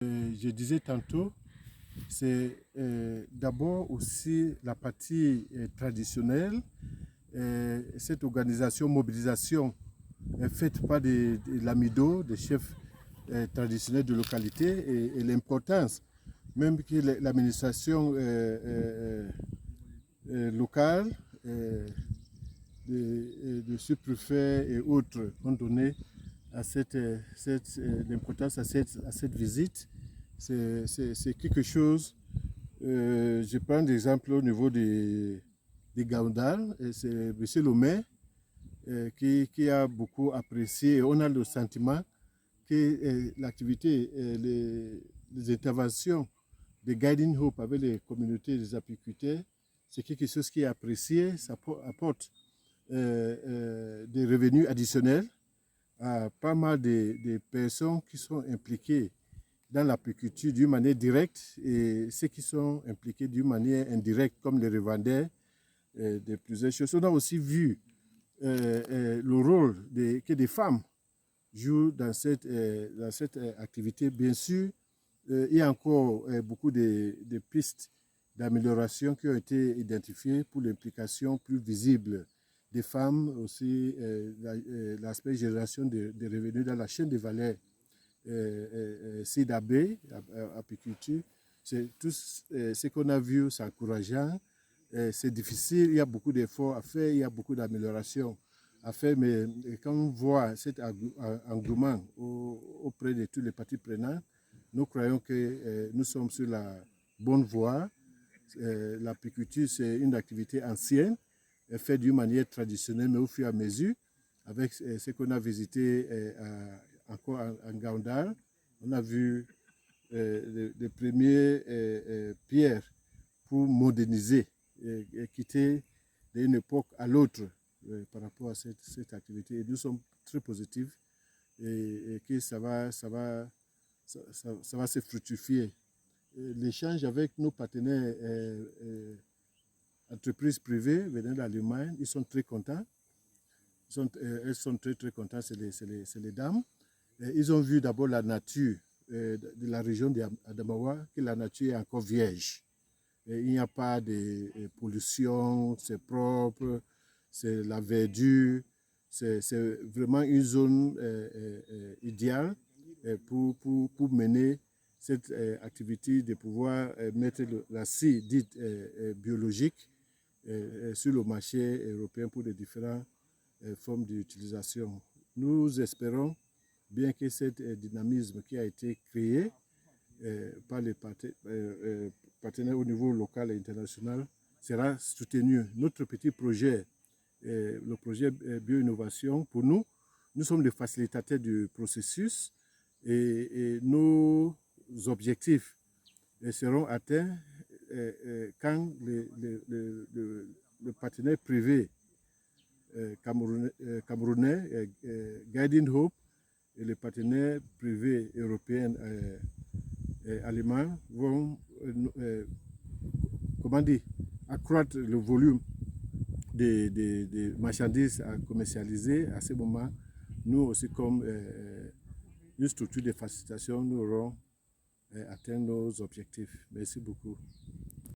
Je disais tantôt, c'est d'abord aussi la partie traditionnelle, cette organisation, mobilisation faite par de l'AMIDO, des chefs traditionnels de localité, et l'importance, même que l'administration locale, de sous-préfets et autres ont donné à l'importance à cette visite. C'est quelque chose, je prends l'exemple au niveau des Gaoundal, c'est M. le maire qui a beaucoup apprécié. Et on a le sentiment que l'activité, les interventions de Guiding Hope avec les communautés des apiculteurs, c'est quelque chose qui est apprécié, ça apporte des revenus additionnels à pas mal de personnes qui sont impliquées dans l'apiculture d'une manière directe et ceux qui sont impliqués d'une manière indirecte, comme les revendeurs de plusieurs choses. On a aussi vu le rôle que des femmes jouent dans cette activité. Bien sûr, il y a encore beaucoup de pistes d'amélioration qui ont été identifiées pour l'implication plus visible des femmes, aussi l'aspect génération de revenus dans la chaîne de valeur CIDAB, apiculture. Tout ce qu'on a vu, c'est encourageant. C'est difficile, il y a beaucoup d'efforts à faire, il y a beaucoup d'améliorations à faire, mais quand on voit cet engouement auprès de tous les parties prenantes, nous croyons que nous sommes sur la bonne voie. L'apiculture, c'est une activité ancienne, faite d'une manière traditionnelle, mais au fur et à mesure, avec ce qu'on a visité encore en Gaoundal, on a vu les premières pierres pour moderniser et quitter d'une époque à l'autre par rapport à cette activité. Et nous sommes très positifs et que ça va se fructifier. L'échange avec nos partenaires entreprises privées venant d'Allemagne, ils sont très contents. Elles sont très très contentes, c'est les dames. Ils ont vu d'abord la nature de la région d'Adamawa, que la nature est encore vierge. Il n'y a pas de pollution, c'est propre, c'est la verdure, c'est vraiment une zone idéale pour mener cette activité de pouvoir mettre la scie dite biologique sur le marché européen pour les différentes formes d'utilisation. Nous espérons bien que cet dynamisme qui a été créé par les partenaires au niveau local et international sera soutenu. Notre petit projet, le projet Bio-Innovation, pour nous, nous sommes les facilitateurs du processus et nos objectifs seront atteints quand le partenaire privé camerounais, Guiding Hope, et les partenaires privés européens allemands vont accroître le volume des marchandises à commercialiser. À ce moment, nous aussi, comme une structure de facilitation, nous aurons atteint nos objectifs. Merci beaucoup.